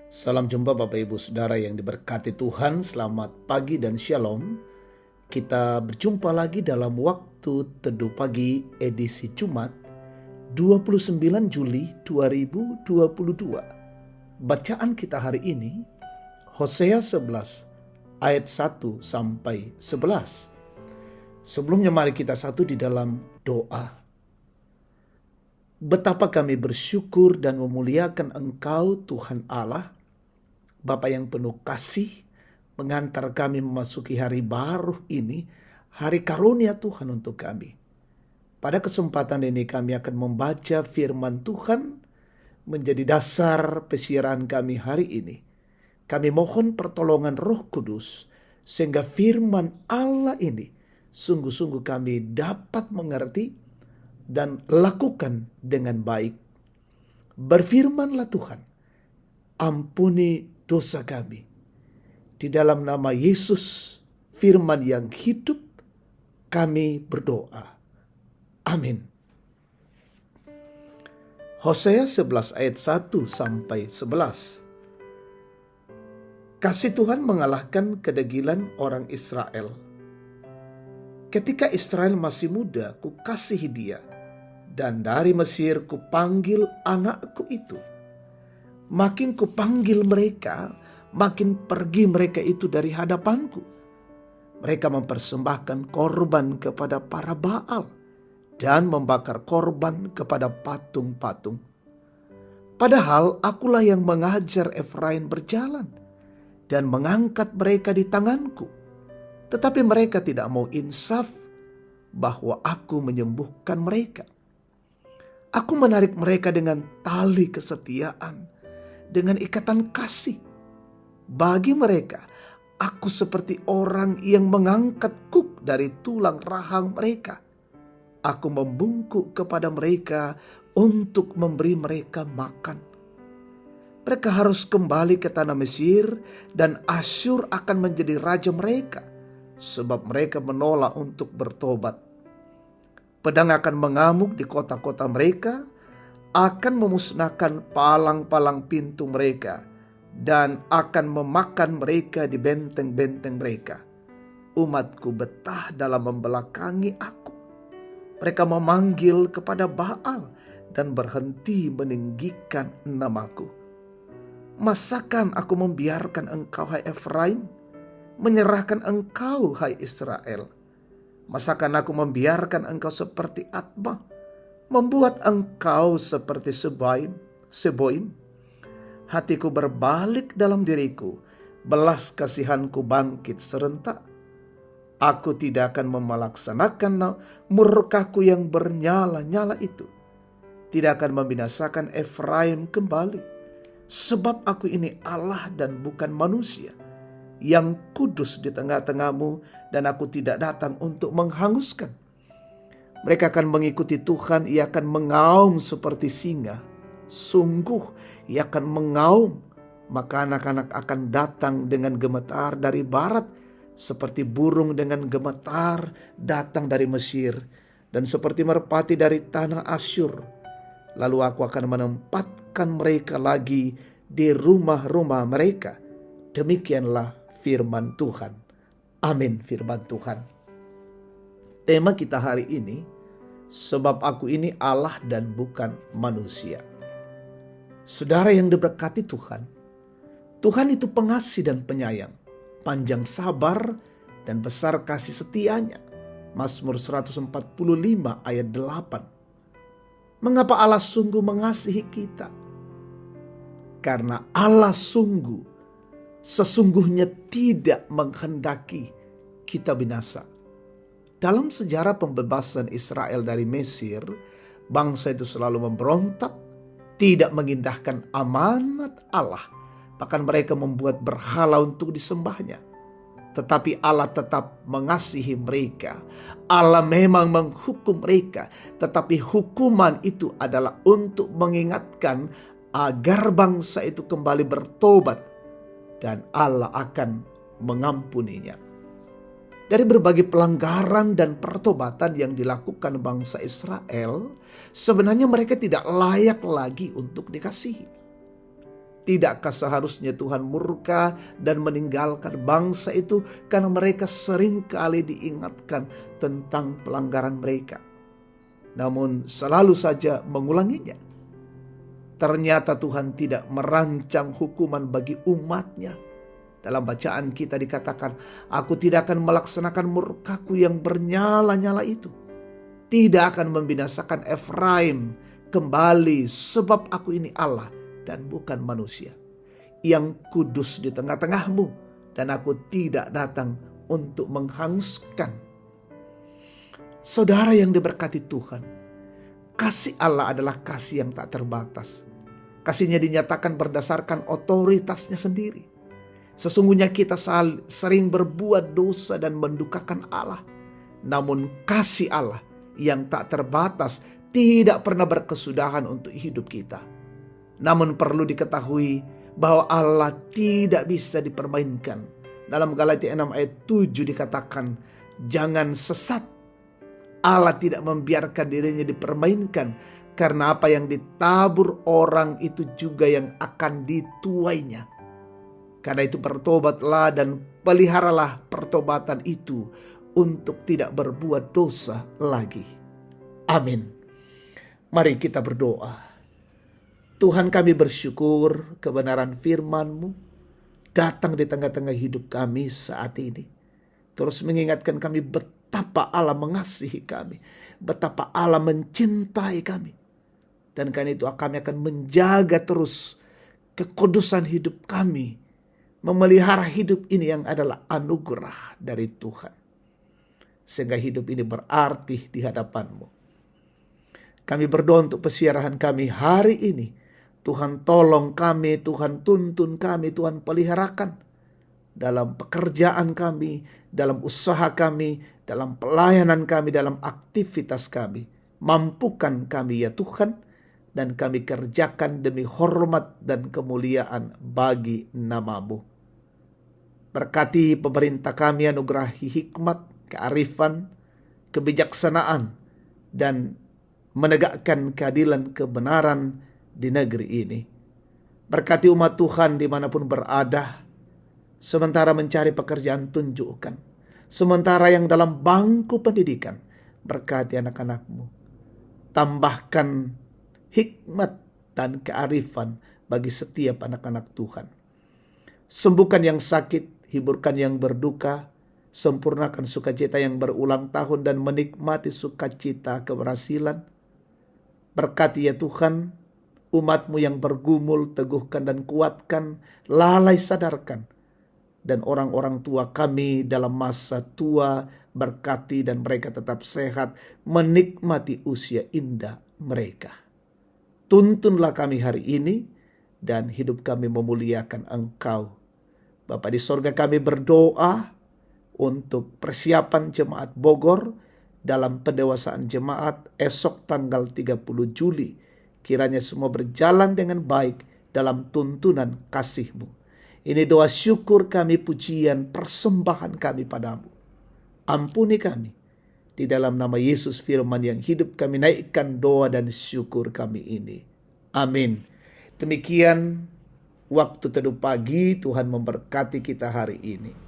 Salam jumpa Bapak Ibu Saudara yang diberkati Tuhan. Selamat pagi dan shalom. Kita berjumpa lagi dalam waktu teduh pagi edisi Jumat 29 Juli 2022. Bacaan kita hari ini Hosea 11 ayat 1 sampai 11. Sebelumnya mari kita satu di dalam doa. Betapa kami bersyukur dan memuliakan Engkau Tuhan Allah, Bapa yang penuh kasih, mengantar kami memasuki hari baru ini, hari karunia Tuhan untuk kami. Pada kesempatan ini kami akan membaca firman Tuhan menjadi dasar pesiaran kami hari ini. Kami mohon pertolongan Roh Kudus sehingga firman Allah ini sungguh-sungguh kami dapat mengerti dan lakukan dengan baik. Berfirmanlah Tuhan, ampuni dosa kami. Di dalam nama Yesus, firman yang hidup, kami berdoa. Amin. Hosea 11 ayat 1 sampai 11. Kasih Tuhan mengalahkan kedegilan orang Israel. Ketika Israel masih muda, ku kasihi dia, dan dari Mesir ku panggil anakku itu. Makin ku panggil mereka, makin pergi mereka itu dari hadapanku. Mereka mempersembahkan korban kepada para Baal dan membakar korban kepada patung-patung. Padahal akulah yang mengajar Efraim berjalan dan mengangkat mereka di tanganku. Tetapi mereka tidak mau insaf bahwa aku menyembuhkan mereka. Aku menarik mereka dengan tali kesetiaan, dengan ikatan kasih. Bagi mereka, aku seperti orang yang mengangkat kuk dari tulang rahang mereka. Aku membungkuk kepada mereka untuk memberi mereka makan. Mereka harus kembali ke tanah Mesir dan Asyur akan menjadi raja mereka, sebab mereka menolak untuk bertobat. Pedang akan mengamuk di kota-kota mereka, akan memusnahkan palang-palang pintu mereka, dan akan memakan mereka di benteng-benteng mereka. Umatku betah dalam membelakangi aku. Mereka memanggil kepada Baal dan berhenti meninggikan namaku. Masakan aku membiarkan engkau, hai Efraim, menyerahkan engkau, hai Israel? Masakan aku membiarkan engkau seperti Atbah, membuat engkau seperti Seboim? Hatiku berbalik dalam diriku, belas kasihanku bangkit serentak. Aku tidak akan melaksanakan murkaku yang bernyala-nyala itu. Tidak akan membinasakan Efraim kembali. Sebab aku ini Allah dan bukan manusia, yang kudus di tengah-tengahmu, dan aku tidak datang untuk menghanguskan. Mereka akan mengikuti Tuhan, ia akan mengaum seperti singa. Sungguh ia akan mengaum, maka anak-anak akan datang dengan gemetar dari barat, seperti burung dengan gemetar datang dari Mesir, dan seperti merpati dari tanah Asyur. Lalu aku akan menempatkan mereka lagi di rumah-rumah mereka. Demikianlah firman Tuhan. Amin. Firman Tuhan. Tema kita hari ini, sebab aku ini Allah dan bukan manusia. Saudara yang diberkati Tuhan, Tuhan itu pengasih dan penyayang, panjang sabar dan besar kasih setianya. Mazmur 145 ayat 8. Mengapa Allah sungguh mengasihi kita? Karena Allah sesungguhnya tidak menghendaki kita binasa. Dalam sejarah pembebasan Israel dari Mesir, bangsa itu selalu memberontak, tidak mengindahkan amanat Allah. Bahkan mereka membuat berhala untuk disembahnya. Tetapi Allah tetap mengasihi mereka. Allah memang menghukum mereka, tetapi hukuman itu adalah untuk mengingatkan agar bangsa itu kembali bertobat, dan Allah akan mengampuninya. Dari berbagai pelanggaran dan pertobatan yang dilakukan bangsa Israel, sebenarnya mereka tidak layak lagi untuk dikasihi. Tidakkah seharusnya Tuhan murka dan meninggalkan bangsa itu karena mereka seringkali diingatkan tentang pelanggaran mereka, namun selalu saja mengulanginya? Ternyata Tuhan tidak merancang hukuman bagi umatnya. Dalam bacaan kita dikatakan, aku tidak akan melaksanakan murkaku yang bernyala-nyala itu. Tidak akan membinasakan Efraim kembali, sebab aku ini Allah dan bukan manusia, yang kudus di tengah-tengahmu, dan aku tidak datang untuk menghanguskan. Saudara yang diberkati Tuhan, kasih Allah adalah kasih yang tak terbatas. Kasihnya dinyatakan berdasarkan otoritasnya sendiri. Sesungguhnya kita sering berbuat dosa dan mendukakan Allah. Namun kasih Allah yang tak terbatas tidak pernah berkesudahan untuk hidup kita. Namun perlu diketahui bahwa Allah tidak bisa dipermainkan. Dalam Galatia 6 ayat 7 dikatakan, jangan sesat. Allah tidak membiarkan dirinya dipermainkan, karena apa yang ditabur orang itu juga yang akan dituainya. Karena itu bertobatlah dan peliharalah pertobatan itu untuk tidak berbuat dosa lagi. Amin. Mari kita berdoa. Tuhan, kami bersyukur kebenaran firman-Mu datang di tengah-tengah hidup kami saat ini. Terus mengingatkan kami betapa Allah mengasihi kami, betapa Allah mencintai kami. Dan karena itu kami akan menjaga terus kekudusan hidup kami, memelihara hidup ini yang adalah anugerah dari Tuhan, sehingga hidup ini berarti di hadapan-Mu. Kami berdoa untuk pesiarahan kami hari ini. Tuhan tolong kami, Tuhan tuntun kami, Tuhan peliharakan dalam pekerjaan kami, dalam usaha kami, dalam pelayanan kami, dalam aktivitas kami. Mampukan kami ya Tuhan, dan kami kerjakan demi hormat dan kemuliaan bagi nama-Mu. Berkati pemerintah kami, anugerahi hikmat, kearifan, kebijaksanaan, dan menegakkan keadilan kebenaran di negeri ini. Berkati umat Tuhan dimanapun berada, sementara mencari pekerjaan tunjukkan, sementara yang dalam bangku pendidikan, berkati anak-anak-Mu. Tambahkan hikmat dan kearifan bagi setiap anak-anak Tuhan. Sembuhkan yang sakit, hiburkan yang berduka, sempurnakan sukacita yang berulang tahun, dan menikmati sukacita keberhasilan. Berkati ya Tuhan, umat-Mu yang bergumul, teguhkan dan kuatkan, lalai sadarkan. Dan orang-orang tua kami dalam masa tua, berkati dan mereka tetap sehat, menikmati usia indah mereka. Tuntunlah kami hari ini, dan hidup kami memuliakan Engkau. Bapa di sorga, kami berdoa untuk persiapan jemaat Bogor dalam pendewasaan jemaat esok tanggal 30 Juli. Kiranya semua berjalan dengan baik dalam tuntunan kasih-Mu. Ini doa syukur kami, pujian, persembahan kami padamu. Ampuni kami. Di dalam nama Yesus firman yang hidup, kami naikkan doa dan syukur kami ini. Amin. Demikian waktu teduh pagi. Tuhan memberkati kita hari ini.